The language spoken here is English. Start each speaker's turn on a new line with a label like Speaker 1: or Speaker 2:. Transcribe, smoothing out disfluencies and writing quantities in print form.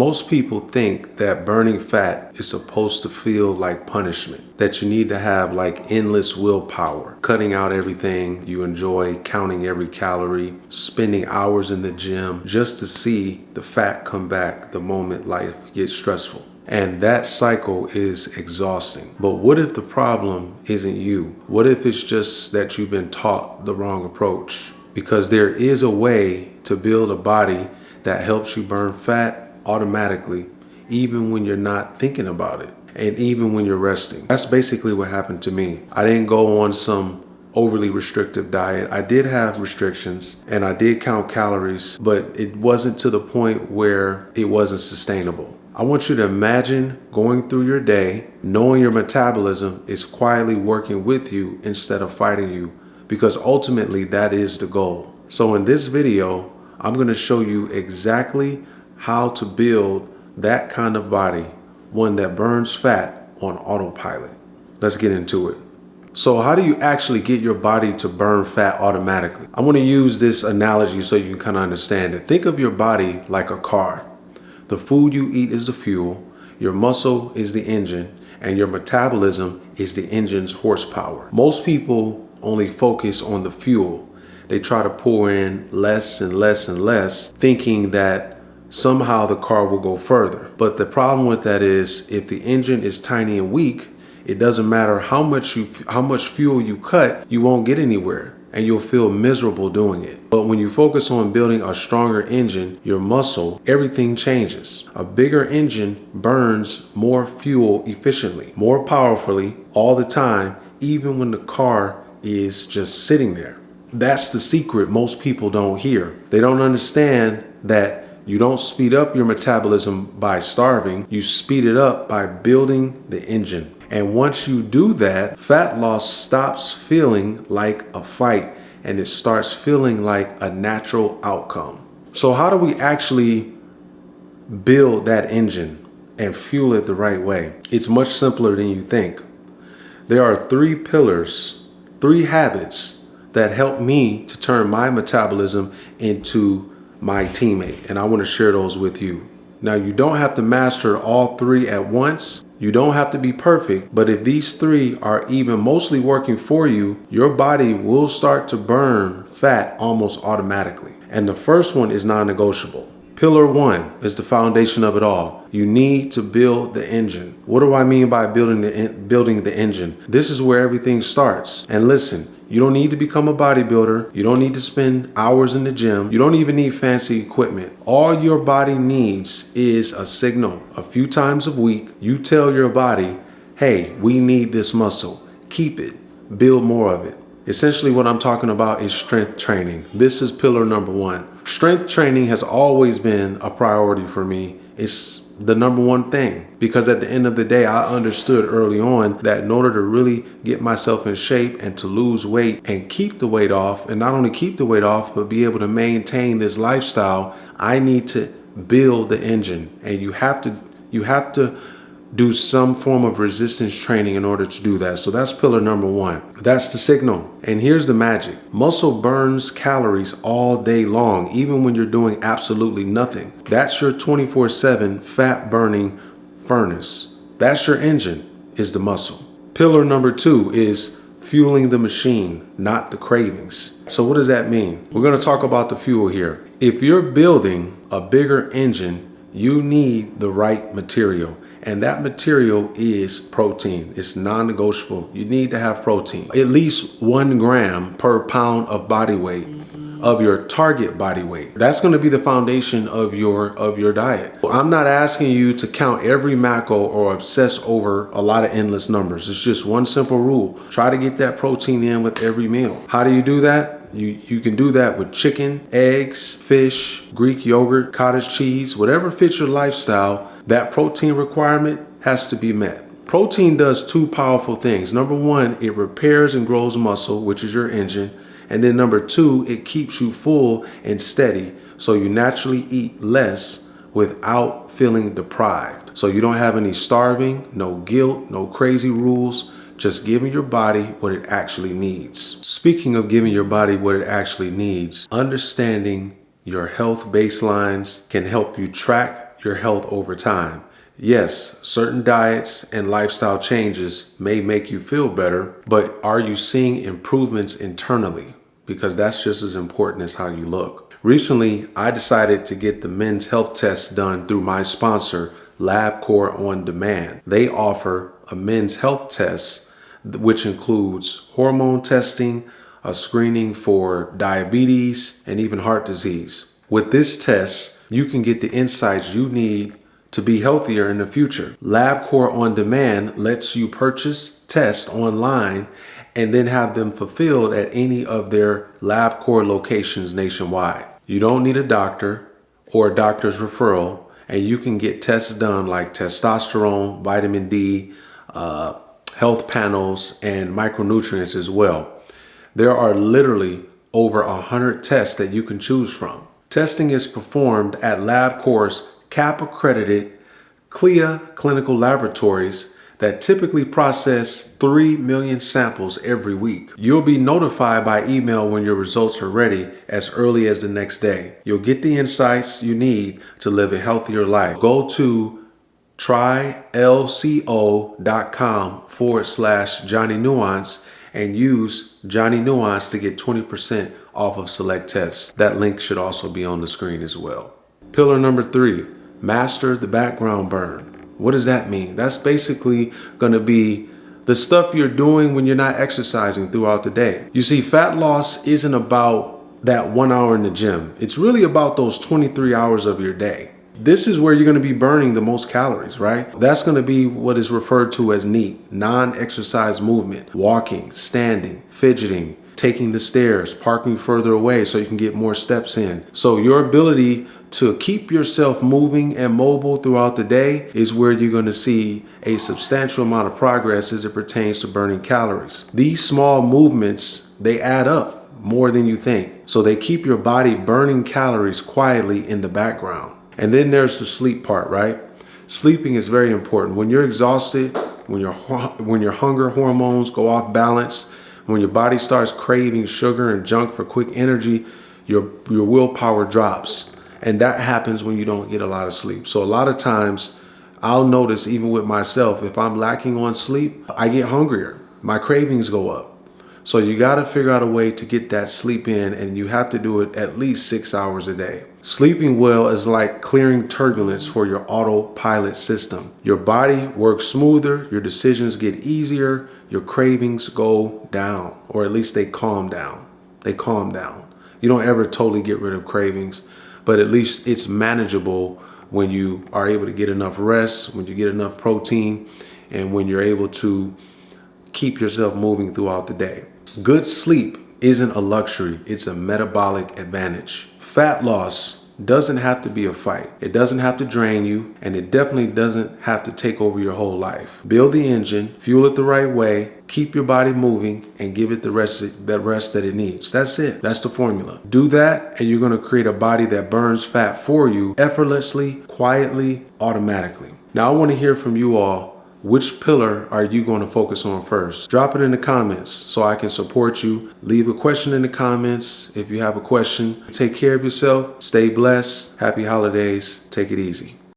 Speaker 1: most people think that burning fat is supposed to feel like punishment, that you need to have like endless willpower, cutting out everything you enjoy, counting every calorie, spending hours in the gym just to see the fat come back the moment life gets stressful. And that cycle is exhausting. But what if the problem isn't you? What if it's just that you've been taught the wrong approach? Because there is a way to build a body that helps you burn fat automatically, even when you're not thinking about it, and even when you're resting. That's basically what happened to me. I didn't go on some overly restrictive diet. I did have restrictions and I did count calories, but it wasn't to the point where it wasn't sustainable. I want you to imagine going through your day, knowing your metabolism is quietly working with you instead of fighting you, because ultimately that is the goal. So in this video, I'm going to show you exactly how to build that kind of body, one that burns fat on autopilot. Let's get into it. So how do you actually get your body to burn fat automatically? I want to use this analogy so you can kind of understand it. Think of your body like a car. The food you eat is the fuel, your muscle is the engine, and your metabolism is the engine's horsepower. Most people only focus on the fuel. They try to pour in less and less and less, thinking that somehow the car will go further. But the problem with that is, if the engine is tiny and weak, it doesn't matter how much fuel you cut, you won't get anywhere, and you'll feel miserable doing it. But when you focus on building a stronger engine, your muscle, everything changes. A bigger engine burns more fuel efficiently, more powerfully all the time, even when the car is just sitting there. That's the secret most people don't hear. They don't understand that you don't speed up your metabolism by starving, you speed it up by building the engine. And once you do that, fat loss stops feeling like a fight and it starts feeling like a natural outcome. So how do we actually build that engine and fuel it the right way? It's much simpler than you think. There are 3 pillars, 3 habits that help me to turn my metabolism into my teammate, and I want to share those with you. Now, you don't have to master all 3 at once. You don't have to be perfect, but if these 3 are even mostly working for you, your body will start to burn fat almost automatically. And the first one is non-negotiable. Pillar 1 is the foundation of it all. You need to build the engine. What do I mean by building the engine? This is where everything starts. And listen, you don't need to become a bodybuilder. You don't need to spend hours in the gym. You don't even need fancy equipment. All your body needs is a signal. A few times a week, you tell your body, hey, we need this muscle. Keep it. Build more of it. Essentially what I'm talking about is strength training. This is pillar number 1. Strength training has always been a priority for me. It's the number 1 thing, because at the end of the day, I understood early on that in order to really get myself in shape and to lose weight and keep the weight off, and not only keep the weight off, but be able to maintain this lifestyle, I need to build the engine. And you have to do some form of resistance training in order to do that. So that's pillar number 1. That's the signal. And here's the magic. Muscle burns calories all day long, even when you're doing absolutely nothing. That's your 24/7 fat burning furnace. That's your engine, is the muscle. Pillar number 2 is fueling the machine, not the cravings. So what does that mean? We're going to talk about the fuel here. If you're building a bigger engine, you need the right material. And that material is protein. It's non-negotiable. You need to have protein. At least 1 gram per pound of body weight, of your target body weight. That's going to be the foundation of your diet. I'm not asking you to count every macro or obsess over a lot of endless numbers. It's just one simple rule. Try to get that protein in with every meal. How do you do that? You can do that with chicken, eggs, fish, Greek yogurt, cottage cheese, whatever fits your lifestyle. That protein requirement has to be met. Protein does 2 powerful things. Number 1, it repairs and grows muscle, which is your engine. And then number 2, it keeps you full and steady, so you naturally eat less without feeling deprived. So you don't have any starving, no guilt, no crazy rules, just giving your body what it actually needs. Speaking of giving your body what it actually needs, understanding your health baselines can help you track your health over time. Yes, certain diets and lifestyle changes may make you feel better, but are you seeing improvements internally? Because that's just as important as how you look. Recently, I decided to get the men's health test done through my sponsor, Labcorp On Demand. They offer a men's health test, which includes hormone testing, a screening for diabetes, and even heart disease. With this test, you can get the insights you need to be healthier in the future. Labcorp On Demand lets you purchase tests online and then have them fulfilled at any of their Labcorp locations nationwide. You don't need a doctor or a doctor's referral, and you can get tests done like testosterone, vitamin D, health panels, and micronutrients as well. There are literally over 100 tests that you can choose from. Testing is performed at Labcorp's CAP-accredited CLIA clinical laboratories that typically process 3 million samples every week. You'll be notified by email when your results are ready as early as the next day. You'll get the insights you need to live a healthier life. Go to trylco.com/Johnny Nuance and use Johnny Nuance to get 20% off of select tests. That link should also be on the screen as well. Pillar number 3, master the background burn. What does that mean? That's basically going to be the stuff you're doing when you're not exercising throughout the day. You see, fat loss isn't about that 1 hour in the gym. It's really about those 23 hours of your day. This is where you're going to be burning the most calories, right? That's going to be what is referred to as NEAT, non-exercise movement, walking, standing, fidgeting, taking the stairs, parking further away so you can get more steps in. So your ability to keep yourself moving and mobile throughout the day is where you're going to see a substantial amount of progress as it pertains to burning calories. These small movements, they add up more than you think. So they keep your body burning calories quietly in the background. And then there's the sleep part, right? Sleeping is very important. When you're exhausted, when your hunger hormones go off balance, when your body starts craving sugar and junk for quick energy, your willpower drops. And that happens when you don't get a lot of sleep. So a lot of times I'll notice, even with myself, if I'm lacking on sleep, I get hungrier. My cravings go up. So you got to figure out a way to get that sleep in, and you have to do it at least 6 hours a day. Sleeping well is like clearing turbulence for your autopilot system. Your body works smoother, your decisions get easier, your cravings go down, or at least they calm down. They calm down. You don't ever totally get rid of cravings, but at least it's manageable when you are able to get enough rest, when you get enough protein, and when you're able to keep yourself moving throughout the day. Good sleep isn't a luxury, it's a metabolic advantage. Fat loss doesn't have to be a fight. It doesn't have to drain you, and it definitely doesn't have to take over your whole life. Build the engine, fuel it the right way, keep your body moving, and give it the rest that it needs. That's it. That's the formula. Do that, and you're going to create a body that burns fat for you effortlessly, quietly, automatically. Now, I want to hear from you all. Which pillar are you going to focus on first? Drop it in the comments so I can support you. Leave a question in the comments if you have a question. Take care of yourself. Stay blessed. Happy holidays. Take it easy.